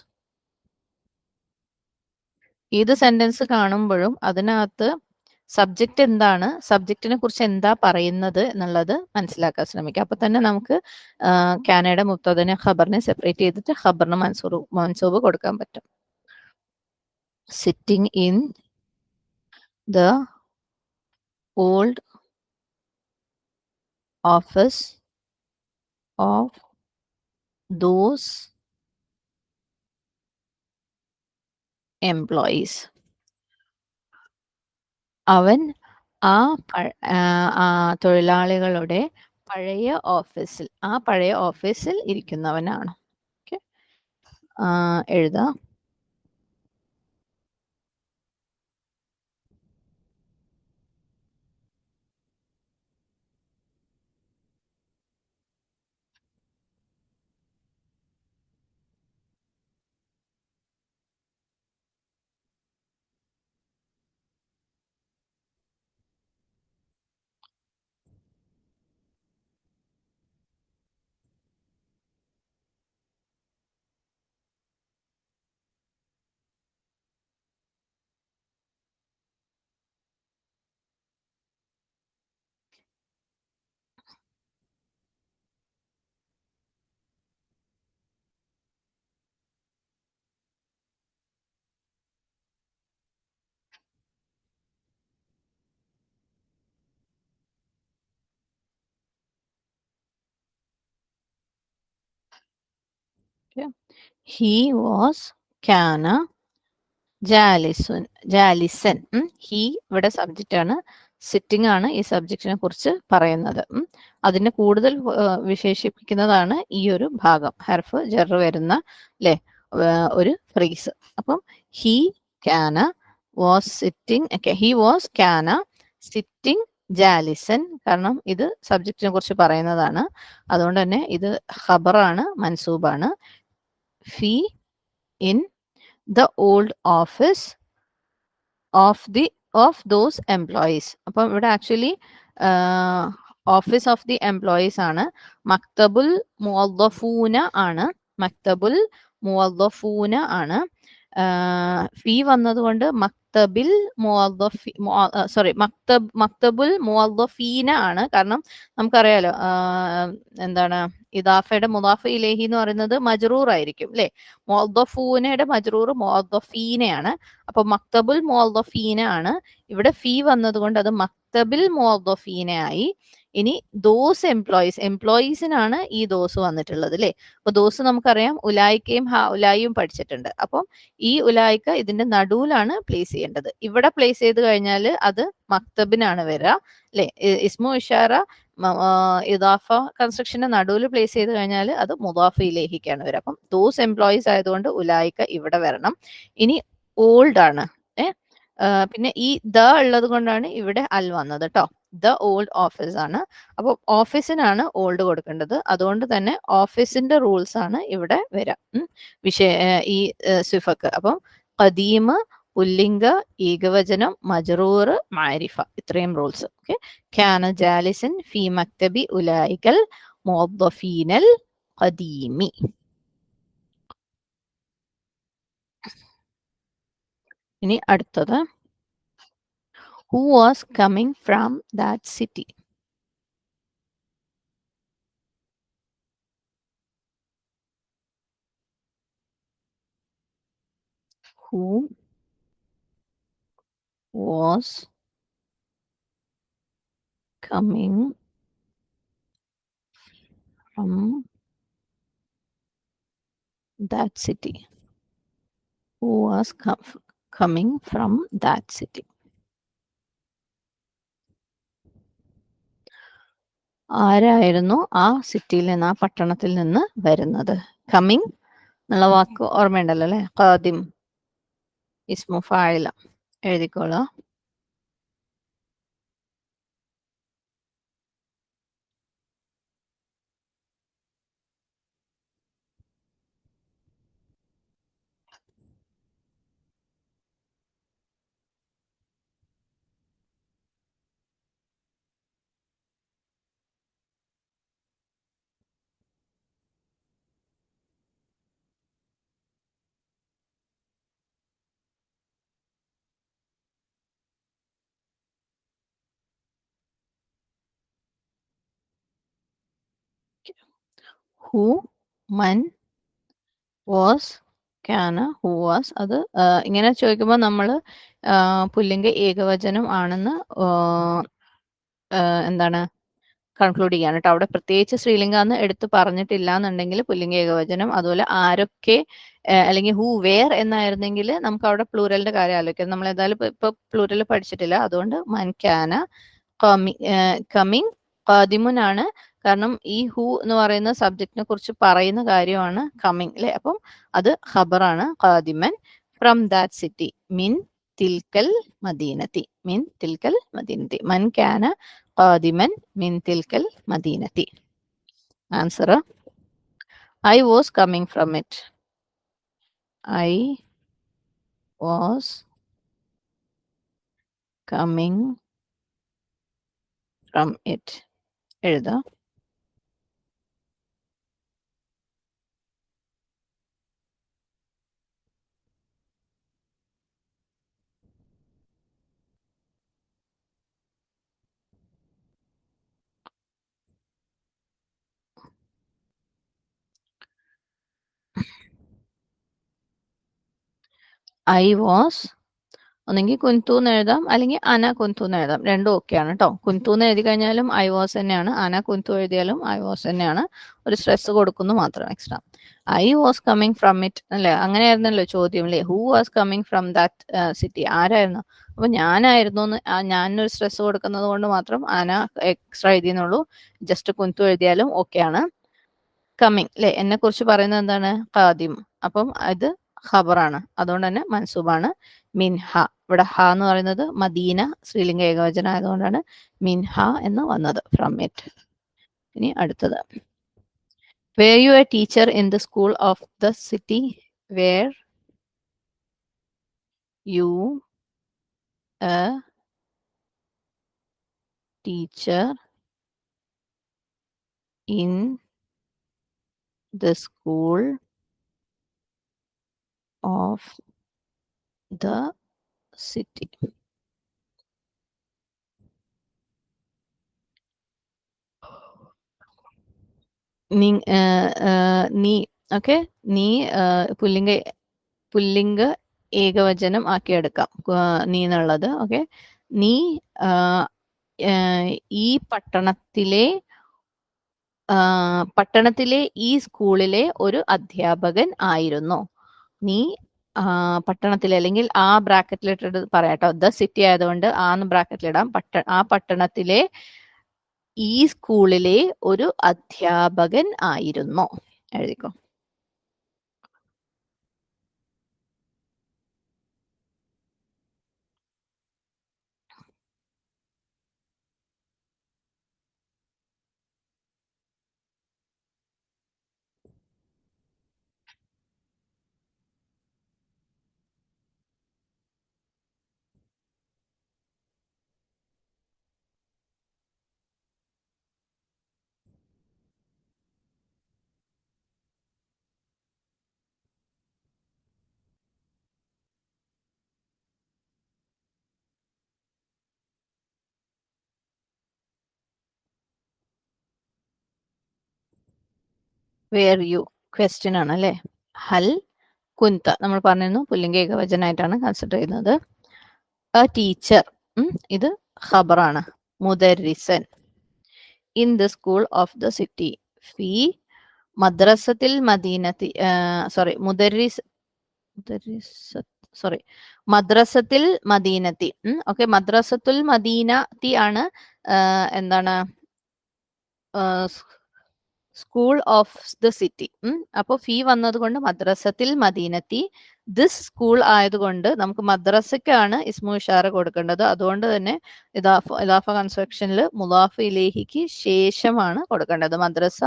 ഏത് സെന്റൻസ് കാണുമ്പോഴും അതിനകത്ത് സബ്ജക്റ്റ് എന്താണ്, സബ്ജക്റ്റിനെ കുറിച്ച് എന്താ പറയുന്നത് എന്നുള്ളത് മനസ്സിലാക്കാൻ ശ്രമിക്കുക. അപ്പൊ തന്നെ നമുക്ക് ക്യാനയുടെ മുബ്തദനെ ഖബറിനെ സെപ്പറേറ്റ് ചെയ്തിട്ട് ഖബറിന് മൻസൂബ് കൊടുക്കാൻ പറ്റും. Sitting in the old office of those employees. അവൻ ആ തൊഴിലാളികളുടെ പഴയ ഓഫീസിൽ ഇരിക്കുന്നവനാണ്. ഓക്കെ, എഴുതാം. ഹി വാസ് ക്യാന ജാലിസൻ. ഹി ഇവിടെ സബ്ജക്റ്റ് ആണ്, സിറ്റിംഗ് ആണ് ഈ സബ്ജക്റ്റിനെ കുറിച്ച് പറയുന്നത്. അതിനെ കൂടുതൽ വിശേഷിപ്പിക്കുന്നതാണ് ഈ ഒരു ഭാഗം, ഹർഫ് ജർ വരുന്ന അല്ലെ ഒരു ഫ്രീസ്. അപ്പം ഹി ക്യാന വാസ് സിറ്റിംഗ്, ഹി വാസ് ക്യാന സിറ്റിംഗ് ജാലിസൻ, കാരണം ഇത് സബ്ജക്റ്റിനെ കുറിച്ച് പറയുന്നതാണ്, അതുകൊണ്ട് തന്നെ ഇത് ഖബറാണ്, മൻസൂബാണ്. ഫി in the old office of those employees. അപ്പം ഇവിടെ actually office of the employees ആണ്, മക്തബുൽ മുവദ്ദഫൂന ആണ്, മക്തബുൽ മുവദ്ദഫൂന ആണ്. ഫീ വന്നതുകൊണ്ട് മക്തബിൽ മക്തബുൽ മുവദ്ദഫീന ആണ്. കാരണം നമുക്കറിയാലോ എന്താണ് ഇദാഫയുടെ മുദാഫ് ഇലൈഹി എന്ന് പറയുന്നത് മജ്റൂർ ആയിരിക്കും അല്ലെ. മുവദ്ദഫൂനയുടെ മജ്റൂർ മുവദ്ദഫീനയാണ്. അപ്പൊ മക്തബുൽ മുവദ്ദഫീന ആണ്. ഇവിടെ ഫീ വന്നതുകൊണ്ട് അത് മക്തബിൽ മുവദ്ദഫീന ആയി. ഇനി ദോസ് എംപ്ലോയീസിനാണ് ഈ ദോസ് വന്നിട്ടുള്ളത് അല്ലെ. അപ്പൊ ദോസ് നമുക്കറിയാം ഉലായിക്കയും ഉലായിയും പഠിച്ചിട്ടുണ്ട്. അപ്പം ഈ ഉലായിക്ക ഇതിന്റെ നടുവിലാണ് പ്ലേസ് ചെയ്യേണ്ടത്. ഇവിടെ പ്ലേസ് ചെയ്ത് കഴിഞ്ഞാൽ അത് മക്തബിനാണ് വരിക അല്ലെ. ഇസ്മു ഇഷാറ ഇദാഫ കൺസ്ട്രക്ഷന്റെ നടുവിൽ പ്ലേസ് ചെയ്ത് കഴിഞ്ഞാൽ അത് മുദാഫ് ഇലൈഹിക്കാണ് വരിക. അപ്പം ദോസ് എംപ്ലോയീസ് ആയതുകൊണ്ട് ഉലായിക്ക ഇവിടെ വരണം. ഇനി ഓൾഡ് ആണ്. പിന്നെ ഈ ദ ഉള്ളത് കൊണ്ടാണ് ഇവിടെ അൽ വന്നത് കേട്ടോ. ദ ഓൾഡ് ഓഫീസ് ആണ്. അപ്പൊ ഓഫീസിനാണ് ഓൾഡ് കൊടുക്കേണ്ടത്. അതുകൊണ്ട് തന്നെ ഓഫീസിന്റെ റൂൾസ് ആണ് ഇവിടെ വരാം ഈ സിഫക്ക്. അപ്പം ഖദീം, പുല്ലിംഗ, ഏകവചനം, മജ്റൂർ, മാരിഫ, ഇത്രയും റൂൾസ്. ഓക്കെ. ക്യാന ജാലിസൻ ഫി മക്തബി ഉലായികൽ മുവദ്ദഫീനൽ ഖദീമി. ഇനി അടുത്തത്, who was coming from that city? Who was coming from that city? Who was coming from that city? ആരായിരുന്നു ആ സിറ്റിയിൽ നിന്ന്, ആ പട്ടണത്തിൽ നിന്ന് വരുന്നത്? കമ്മിങ് എന്നുള്ള വാക്ക് ഓർമ്മയുണ്ടല്ലോ അല്ലെ. ഖാദിം ഇസ്മു ഫായില, എഴുതിക്കോളൂ. Who, Mann, was, ക്യാന, who was. അത് ഇങ്ങനെ ചോദിക്കുമ്പോൾ നമ്മൾ പുല്ലിംഗ ഏകവചനം ആണെന്ന് എന്താണ് കൺക്ലൂഡ് ചെയ്യാണ് കേട്ടോ. അവിടെ പ്രത്യേകിച്ച് സ്ത്രീലിംഗ എന്ന് എടുത്ത് പറഞ്ഞിട്ടില്ല എന്നുണ്ടെങ്കിൽ പുല്ലിംഗ ഏകവചനം. അതുപോലെ ആരൊക്കെ അല്ലെങ്കിൽ ഹൂ വേർ എന്നായിരുന്നെങ്കിൽ നമുക്ക് അവിടെ പ്ലൂറലിന്റെ കാര്യം ആലോചിക്കാം. നമ്മൾ ഏതായാലും ഇപ്പൊ പ്ലൂറൽ പഠിച്ചിട്ടില്ല. അതുകൊണ്ട് മൻ ക്യാന കമ്മിങ് ഖാദിമുൻ ആണ്. കാരണം ഈ ഹൂ എന്ന് പറയുന്ന സബ്ജക്റ്റിനെ കുറിച്ച് പറയുന്ന കാര്യമാണ് കമ്മിങ് അല്ലെ. അപ്പം അത് ഖബറാണ്. ഖാദിമൻ ഫ്രം ദാറ്റ് സിറ്റി മിൻ തിൽക്കൽ മദീനത്തി, മിൻ തിൽക്കൽ മദീനത്തി. മൻ ക്യാന ഖാദിമൻ മിൻ തിൽക്കൽ മദീനത്തി. Answer, I was coming from it. I was coming from it എഴുതാം. I was ഒന്നെങ്കിൽ കുന്തു എന്ന് എഴുതാം, അല്ലെങ്കിൽ അന കുന്തു എന്ന് എഴുതാം. രണ്ടും ഓക്കെയാണ് കേട്ടോ. കുന്തു എന്ന് എഴുതി കഴിഞ്ഞാലും ഐ വാസ് തന്നെയാണ്, അന കുന്തു എഴുതിയാലും ഐ വാസ് തന്നെയാണ്. ഒരു സ്ട്രെസ് കൊടുക്കുന്നു മാത്രം extra. I was coming from it അല്ലേ, അങ്ങനെയായിരുന്നല്ലോ ചോദ്യം അല്ലേ. Who was coming from that city, ആരായിരുന്നു. അപ്പൊ ഞാനായിരുന്നു എന്ന്, ഞാനൊരു സ്ട്രെസ് കൊടുക്കുന്നത് കൊണ്ട് മാത്രം അന എക്സ്ട്രാ എഴുതിയെന്നുള്ളൂ. ജസ്റ്റ് കുന്തു എഴുതിയാലും ഓക്കെയാണ്. കമ്മിങ് അല്ലെ, എന്നെ കുറിച്ച് പറയുന്നത് എന്താണ്, ഖാദിം. അപ്പം ഇത് ഖബറാണ്, അതുകൊണ്ട് തന്നെ മൻസൂബാണ്. മിൻഹ, ഇവിടെ ഹ എന്ന് പറയുന്നത് മദീന സ്ത്രീലിംഗ ഏകവചനം ആയതുകൊണ്ടാണ് മിൻഹ എന്ന് വന്നത്, ഫ്രം ഇറ്റ്. ഇനി അടുത്തത്, where you a teacher in the school of the city, where you a teacher in the school of the city. നീ, ഓക്കെ, നീ പുല്ലിംഗ ഏകവചനം ആക്കിയെടുക്കാം നീ എന്നുള്ളത്. ഓക്കെ, നീ ഈ പട്ടണത്തിലെ ഈ സ്കൂളിലെ ഒരു അധ്യാപകൻ ആയിരുന്നു. നീ പട്ടണത്തിലെ, അല്ലെങ്കിൽ ആ ബ്രാക്കറ്റിലിട്ടിട്ട് പറയാട്ടോ, ദ സിറ്റി ആയതുകൊണ്ട് ആന്ന് ബ്രാക്കറ്റിലിടാം. ആ പട്ടണത്തിലെ ഈ സ്കൂളിലെ ഒരു അധ്യാപകൻ ആയിരുന്നു, എഴുതിക്കോ. വേർ യു ക്വസ്റ്റ്യൻ ആണ് അല്ലേ. ഹൽ കുന്ത നമ്മൾ പറഞ്ഞിരുന്നു പുല്ലിംഗ ഏകവചനമായിട്ടാണ് കൺസിഡർ ചെയ്യുന്നത്. എ ടീച്ചർ, ഇത് ഖബറാണ്. മുദരിസൻ in the school of the city. ഫി മദ്രസത്തിൽ മദീനത്തി, സോറി സോറി മദ്രസത്തിൽ മദീനത്തി. ഓക്കെ, മദ്രസത്തുൽ മദീനത്തി ആണ് എന്താണ്, സ്കൂൾ ഓഫ് ദ സിറ്റി. അപ്പോൾ ഫീ വന്നത് കൊണ്ട് മദ്രസത്തിൽ മദീനത്തി. ദിസ് സ്കൂൾ ആയതുകൊണ്ട് നമുക്ക് മദ്രസക്കാണ് ഇസ്മു ഇഷാറ കൊടുക്കേണ്ടത്. അതുകൊണ്ട് തന്നെ ഇദാഫ കൺസ്ട്രക്ഷനിൽ മുലാഫ് ഇലേഹിക്ക് ശേഷമാണ് കൊടുക്കേണ്ടത്. മദ്രസ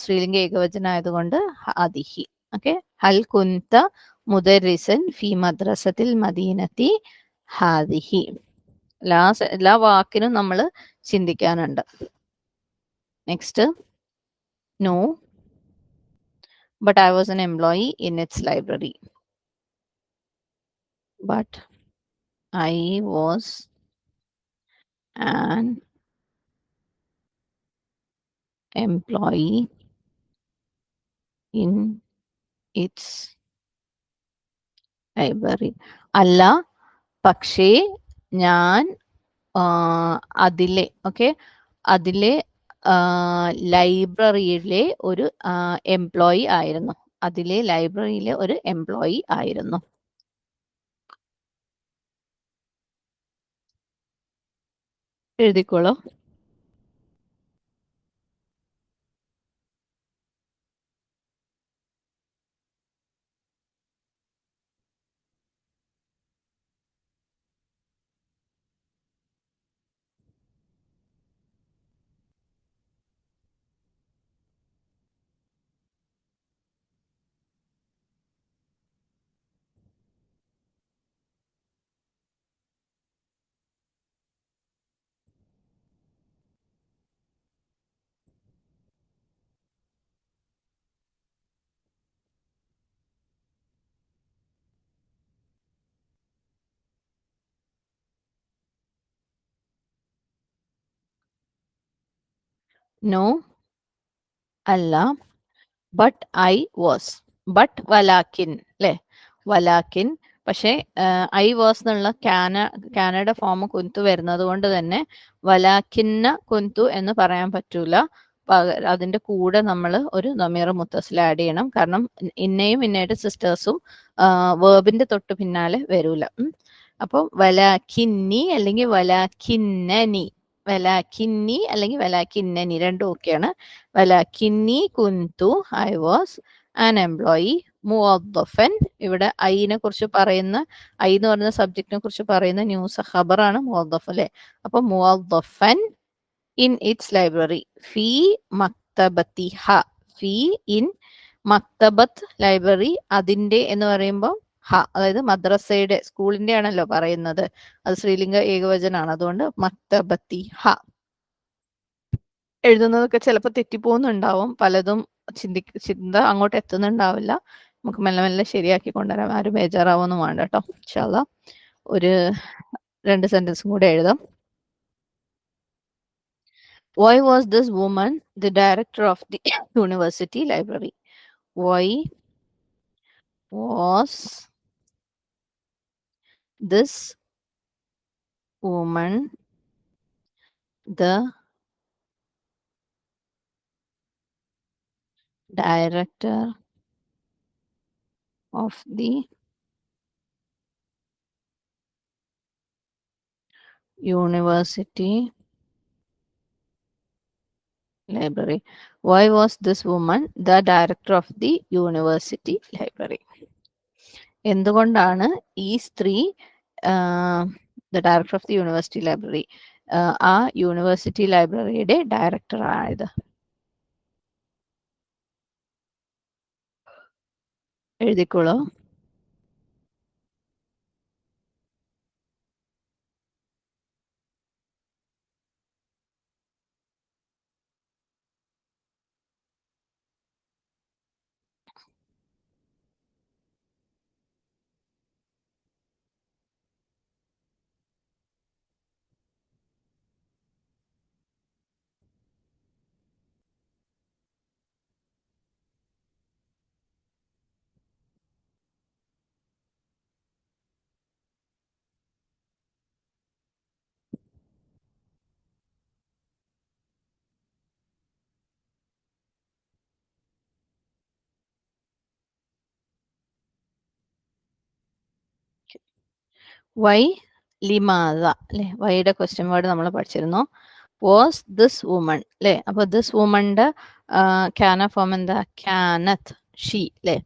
സ്ത്രീലിംഗ ഏകവചനം ആയതുകൊണ്ട് അതിഹി. ഓക്കെ, ഹൽ കുന്ത മുദരിസൻ ഫി മദ്രസത്തിൽ മദീനത്തി ഹാദിഹി. എല്ലാ വാക്കിനും നമ്മൾ ചിന്തിക്കാനുണ്ട്. Next, no, but I was an employee in its library. But I was an employee in its library. അല്ല, പക്ഷേ ഞാൻ അതിലെ, ഓക്കെ, അതിലെ ലൈബ്രറിയിലെ ഒരു എംപ്ലോയി ആയിരുന്നു. അതിലെ ലൈബ്രറിയിലെ ഒരു എംപ്ലോയി ആയിരുന്നു. എഴുതിക്കോളൂ. നോ അല്ല, ബട്ട് ഐ വാസ്. ബട്ട് വലാക്കിൻ അല്ലെ, വലാക്കിൻ പക്ഷേ ഐ വാസ് എന്നുള്ള കാനയുടെ ഫോം കുന്തു വരുന്നത് കൊണ്ട് തന്നെ വലാക്കിന്ന കുന്തു എന്ന് പറയാൻ പറ്റൂല. അതിന്റെ കൂടെ നമ്മൾ ഒരു ദമീർ മുത്തസിൽ ആഡ് ചെയ്യണം. കാരണം ഇന്നയും ഇന്നയുടെ സിസ്റ്റേഴ്സും വേർബിന്റെ തൊട്ട് പിന്നാലെ വരൂല. അപ്പോൾ വലാക്കിന്നി അല്ലെങ്കിൽ വലാക്കിന്നനി, വലാക്കിന്നി അല്ലെങ്കിൽ വലാക്കിന്നനി രണ്ടും ഓക്കെയാണ്. വലാക്കിന്നി കുന്തു ഐ വാസ് ആൻ എംപ്ലോയി മുവദ്ദഫൻ. ഇവിടെ ഐനെ കുറിച്ച് പറയുന്ന, ഐ എന്ന് പറയുന്ന സബ്ജക്റ്റിനെ കുറിച്ച് പറയുന്ന ന്യൂസ് ഖബറാണ് മുവദ്ദഫ് അല്ലെ. അപ്പൊ മുവദ്ദഫൻ ഇൻ ഇറ്റ്സ് ലൈബ്രറി ഫി മക്തബത്തിഹ. ഫി ഇൻ മക്തബത്ത് ലൈബ്രറി, അതിന്റെ എന്ന് പറയുമ്പോൾ ഹ, അതായത് മദ്രസയുടെ സ്കൂളിന്റെ ആണല്ലോ പറയുന്നത്. അത് സ്ത്രീലിംഗ ഏകവചനാണ്. അതുകൊണ്ട് മക്തബത്തിഹ. എഴുതുന്നതൊക്കെ ചിലപ്പോൾ തെറ്റിപ്പോകുന്നുണ്ടാവും, പലതും ചിന്ത അങ്ങോട്ട് എത്തുന്നുണ്ടാവില്ല. നമുക്ക് മെല്ലെ മെല്ലെ ശരിയാക്കി കൊണ്ടുവരാം. ആരും ബേജാറാവൊന്നും വേണ്ട കേട്ടോ. ഇൻഷാ അല്ലാ ഒരു 2 സെന്റൻസും കൂടെ എഴുതാം. Why was this woman the director of the university library? Why was this woman the director of the university library? Why was this woman the director of the university library? എന്തുകൊണ്ടാണ് ഈ സ്ത്രീ the director of the university library, ആ university ലൈബ്രറിയുടെ director ആയത്? എഴുതിക്കോളൂ. Y ലിമാദ അല്ലെ, വൈയുടെ question word നമ്മൾ പഠിച്ചിരുന്നു. വാസ് ദിസ് വുമൺ അല്ലെ. അപ്പൊ ദിസ് വുമണിന്റെ ക്യാന ഫോം എന്താ? ക്യാനത്ത്, ഷീ അല്ലെ.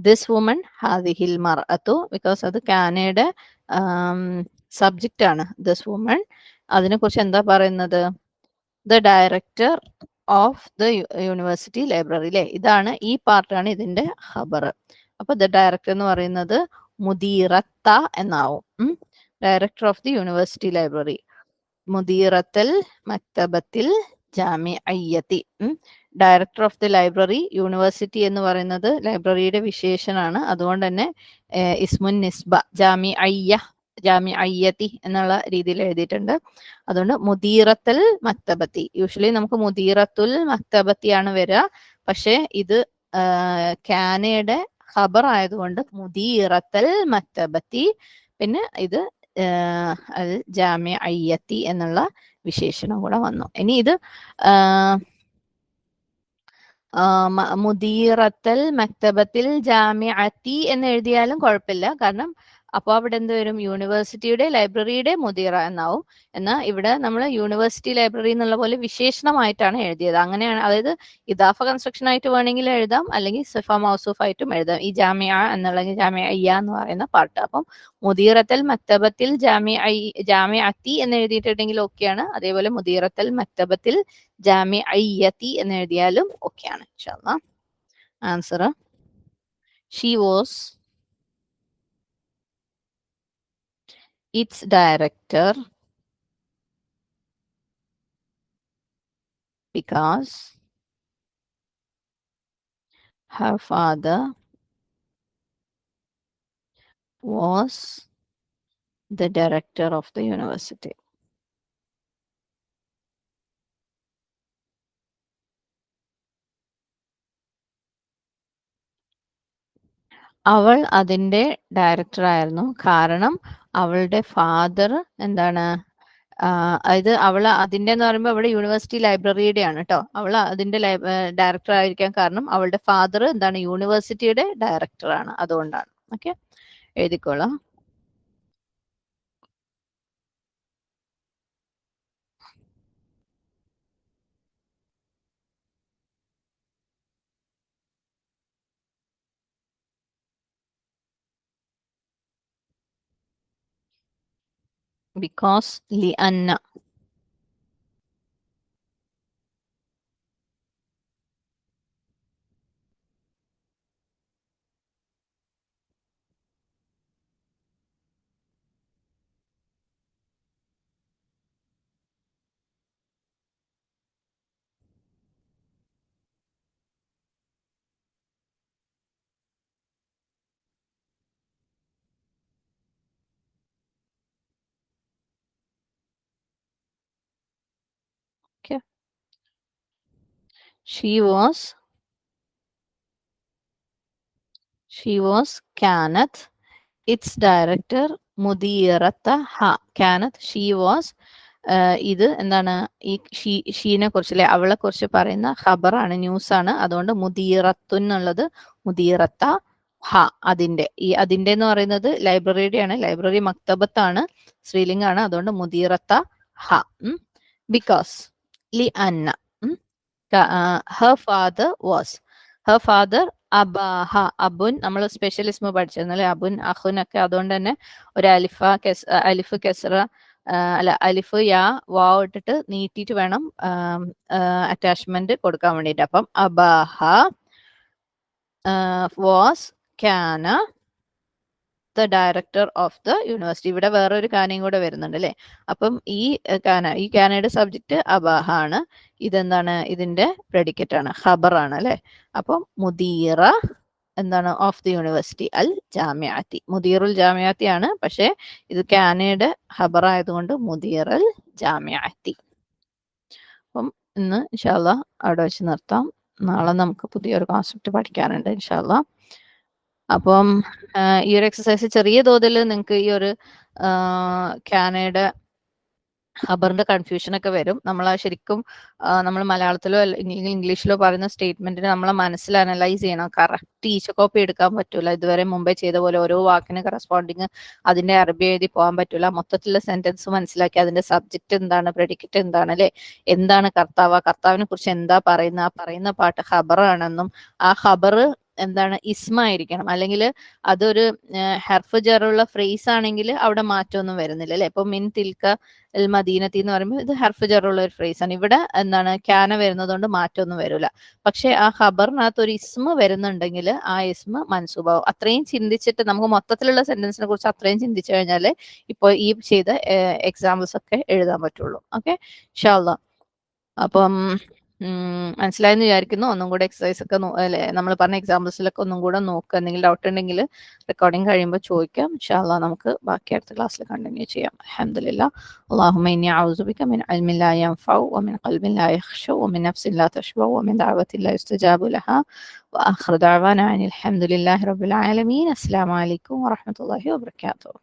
ദിസ് വുമൺ ഹാദിഹിൽ മർഅത്തു, ബിക്കോസ് അത് കാനയുടെ സബ്ജക്റ്റ് ആണ്. ദിസ് വുമൺ, അതിനെ കുറിച്ച് എന്താ പറയുന്നത്? The director of the university library അല്ലെ. ഇതാണ്, ഈ പാർട്ടാണ് ഇതിന്റെ ഖബർ. അപ്പൊ ദ ഡയറക്ടർ എന്ന് പറയുന്നത് മുദീറത്ത എന്നാവും. Director of the university library മുദീറത്തൽ മക്തബത്തിൽ ജാമിഅയ്യത്തി. Director of the library, university എന്ന് പറയുന്നത് ലൈബ്രറിയുടെ വിശേഷനാണ്. അതുകൊണ്ട് തന്നെ ഇസ്മുൻ നിസ്ബ ജാമിഅയ്യത്തി എന്നുള്ള രീതിയിൽ എഴുതിയിട്ടുണ്ട്. അതുകൊണ്ട് മുദീറത്തുൽ മക്തബത്തി. യൂഷ്വലി നമുക്ക് മുദീറത്തുൽ മക്തബത്തിയാണ് വരിക, പക്ഷെ ഇത് കാനയുടെ ഖബർ ആയതുകൊണ്ട് മുദീറത്തുൽ മക്തബത്തി, പിന്നെ ഇത് അൽ ജാമിഅയ്യത്തി എന്നുള്ള വിശേഷണം കൂടെ വന്നു. ഇനി ഇത് മുദീറത്തൽ മക്തബത്തിൽ ജാമിഅത്തി എന്ന് എഴുതിയാലും കുഴപ്പമില്ല. കാരണം അപ്പോൾ അവിടെ എന്ത് വരും? യൂണിവേഴ്സിറ്റിയുടെ ലൈബ്രറിയുടെ മുദീറ എന്നാവും. എന്നാൽ ഇവിടെ നമ്മൾ യൂണിവേഴ്സിറ്റി ലൈബ്രറി എന്നുള്ള പോലെ വിശേഷണമായിട്ടാണ് എഴുതിയത്. അങ്ങനെയാണ്, അതായത് ഇദാഫ കൺസ്ട്രക്ഷൻ ആയിട്ട് വേണമെങ്കിൽ എഴുതാം, അല്ലെങ്കിൽ സിഫ മൗസൂഫ് ആയിട്ടും എഴുതാം. ഈ ജാമിഅ എന്നുള്ള ജാമിഅയ്യ എന്ന് പറയുന്ന പാർട്ട്. അപ്പം മുദീറത്തൽ മക്തബത്തിൽ ജാമിഅത്തി എന്ന് എഴുതിയിട്ടുണ്ടെങ്കിൽ ഓക്കെയാണ്. അതേപോലെ മുദീറത്തൽ മക്തബത്തിൽ ജാമിഅയ്യത്തി എന്ന് എഴുതിയാലും ഓക്കെയാണ്. ഇൻഷാ അല്ലാഹ്. Answer, she was its director because her father was the director of the university. അവൾ അതിന്റെ ഡയറക്ടർ ആയിരുന്നു. കാരണം അവളുടെ ഫാദർ എന്താണ്, ഇത് അവള് അതിന്റെ എന്ന് പറയുമ്പോൾ അവിടെ യൂണിവേഴ്സിറ്റി ലൈബ്രറിയുടെ ആണ് കേട്ടോ. അവൾ അതിന്റെ ഡയറക്ടർ ആയിരിക്കാൻ കാരണം അവളുടെ ഫാദർ എന്താണ്, യൂണിവേഴ്സിറ്റിയുടെ ഡയറക്ടർ ആണ്, അതുകൊണ്ടാണ്. ഓക്കെ, എഴുതിക്കോളാം. ബിക്കോസ് ലി അന്ന. Okay. She was كانت its director مديرتها. كانت she was ഇത് എന്താണ്, ഈ ഷീനെ കുറിച്ച് അവളെ കുറിച്ച് പറയുന്ന ഖബറാണ്, ന്യൂസ് ആണ്. അതുകൊണ്ട് മുദീറത്തുൻ എന്നുള്ളത് മുദീറത്ത ഹ, അതിന്റെ. ഈ അതിന്റെ എന്ന് പറയുന്നത് ലൈബ്രറിയുടെ ആണ്. ലൈബ്രറി മക്തബത്താണ്, സ്ത്രീലിംഗാണ്. അതുകൊണ്ട് മുദീറത്ത ഹ. ബിക്കോസ് ലി അന്ന her father was, her father അബാഹ. അബുൻ നമ്മൾ സ്പെഷ്യലിസ്മ പഠിച്ചിരുന്നു അല്ലെ, അബുൻ അഹുൻ ഒക്കെ. അതുകൊണ്ട് തന്നെ ഒരു അലിഫ് കെസ്ര അല്ല, അലിഫ് യാ വാവ് ഇട്ടിട്ട് നീട്ടിയിട്ട് വേണം അറ്റാച്ച്മെന്റ് കൊടുക്കാൻ വേണ്ടിയിട്ട്. അപ്പം അബാഹ വാസ് കാന the director of the university. ഇവിടെ വേറൊരു കാനയും കൂടെ വരുന്നുണ്ട് അല്ലെ. അപ്പം ഈ കാനയുടെ സബ്ജക്റ്റ് അബാഹ ആണ്. ഇതെന്താണ്, ഇതിന്റെ പ്രെഡിക്കറ്റ് ആണ്, ഖബർ ആണ് അല്ലെ. അപ്പം മുദീറ എന്താണ്, ഓഫ് ദി യൂണിവേഴ്സിറ്റി അൽ ജാമിയാത്തി. മുദീറുൽ ജാമിയാത്തി ആണ്, പക്ഷെ ഇത് കാനയുടെ ഖബർ ആയതുകൊണ്ട് മുദീറൽ ജാമിയാത്തി. അപ്പം ഇന്ന് ഇൻഷാ അല്ലാഹ് അവിടെ വെച്ച് നിർത്താം. നാളെ നമുക്ക് പുതിയൊരു കോൺസെപ്റ്റ് പഠിക്കാനുണ്ട് ഇൻഷാ അല്ലാഹ്. അപ്പം ഈ ഒരു എക്സസൈസ് ചെറിയ തോതിൽ നിങ്ങൾക്ക് ഈ ഒരു കാനയുടെ ഖബറിന്റെ കൺഫ്യൂഷൻ ഒക്കെ വരും. നമ്മൾ ശരിക്കും നമ്മൾ മലയാളത്തിലോ അല്ലെങ്കിൽ ഇംഗ്ലീഷിലോ പറയുന്ന സ്റ്റേറ്റ്മെന്റിന് നമ്മളെ മനസ്സിൽ അനലൈസ് ചെയ്യണം. കറക്റ്റ് ഈച്ച കോപ്പി എടുക്കാൻ പറ്റൂല. ഇതുവരെ മുമ്പേ ചെയ്ത പോലെ ഓരോ വാക്കിന് കറസ്പോണ്ടിങ് അതിന്റെ അറബി എഴുതി പോകാൻ പറ്റൂല. മൊത്തത്തിലുള്ള സെന്റൻസ് മനസ്സിലാക്കി അതിന്റെ സബ്ജക്റ്റ് എന്താണ്, പ്രെഡിക്കറ്റ് എന്താണ് അല്ലെ, എന്താണ് കർത്താവിനെ കുറിച്ച് എന്താ പറയുന്ന, ആ പറയുന്ന പാട്ട് ഖബറാണെന്നും ആ ഖബർ എന്താണ് ഇസ്മായിരിക്കണം. അല്ലെങ്കിൽ അതൊരു ഹർഫ് ജറുള്ള ഫ്രേസ് ആണെങ്കിൽ അവിടെ മാറ്റമൊന്നും വരുന്നില്ല അല്ലെ. ഇപ്പൊ മിൻ തിൽക്ക അൽ മദീനത്തി എന്ന് പറയുമ്പോൾ ഇത് ഹർഫ് ജറുള്ള ഒരു ഫ്രേസ് ആണ്. ഇവിടെ എന്താണ് ക്യാന വരുന്നത് കൊണ്ട് മാറ്റമൊന്നും വരില്ല. പക്ഷെ ആ ഖബറിനകത്ത് ഒരു ഇസ്മ വരുന്നുണ്ടെങ്കിൽ ആ ഇസ്മ മൻസൂബാവും. അത്രയും ചിന്തിച്ചിട്ട് നമുക്ക് മൊത്തത്തിലുള്ള സെന്റൻസിനെ കുറിച്ച് അത്രയും ചിന്തിച്ചു കഴിഞ്ഞാൽ ഇപ്പോൾ ഈ ചെയ്ത എക്സാമ്പിൾസ് ഒക്കെ എഴുതാൻ പറ്റുള്ളൂ. ഓക്കെ, ഇൻഷാ അല്ലാഹ്. അപ്പം മനസ്സിലായെന്ന് വിചാരിക്കുന്നു. ഒന്നും കൂടെ എക്സസൈസ് ഒക്കെ അല്ലെ, നമ്മൾ പറഞ്ഞ എക്സാമ്പിൾസിലൊക്കെ ഒന്നും കൂടെ നോക്കുക. എന്തെങ്കിലും ഡൗട്ട് ഉണ്ടെങ്കിൽ റെക്കോർഡിംഗ് കഴിയുമ്പോൾ ചോദിക്കാം. ഇൻഷാ അല്ലാഹ് നമുക്ക് ബാക്കി അടുത്ത ക്ലാസ്സിൽ കണ്ടിന്യൂ ചെയ്യാം. അൽഹംദുലില്ലാഹ്. അല്ലാഹുമ്മ ഇന്നി അഊദു ബിക മിൻ ഇൽമിൻ ലാ യൻഫഉ വമിൻ ഖൽബിൻ ലാ യഖ്ശഉ വമിൻ നഫ്സിൻ ലാ തശ്ബഉ വമിൻ ദഅവത്തിൻ ലാ യുസ്തജാബു ലഹാ വആഖിറു ദഅവാനാ അനിൽ ഹംദുലില്ലാഹി റബ്ബിൽ ആലമീൻ. അസ്സലാമു അലൈക്കും വറഹ്മത്തുള്ളാഹി വബറകാതുഹു.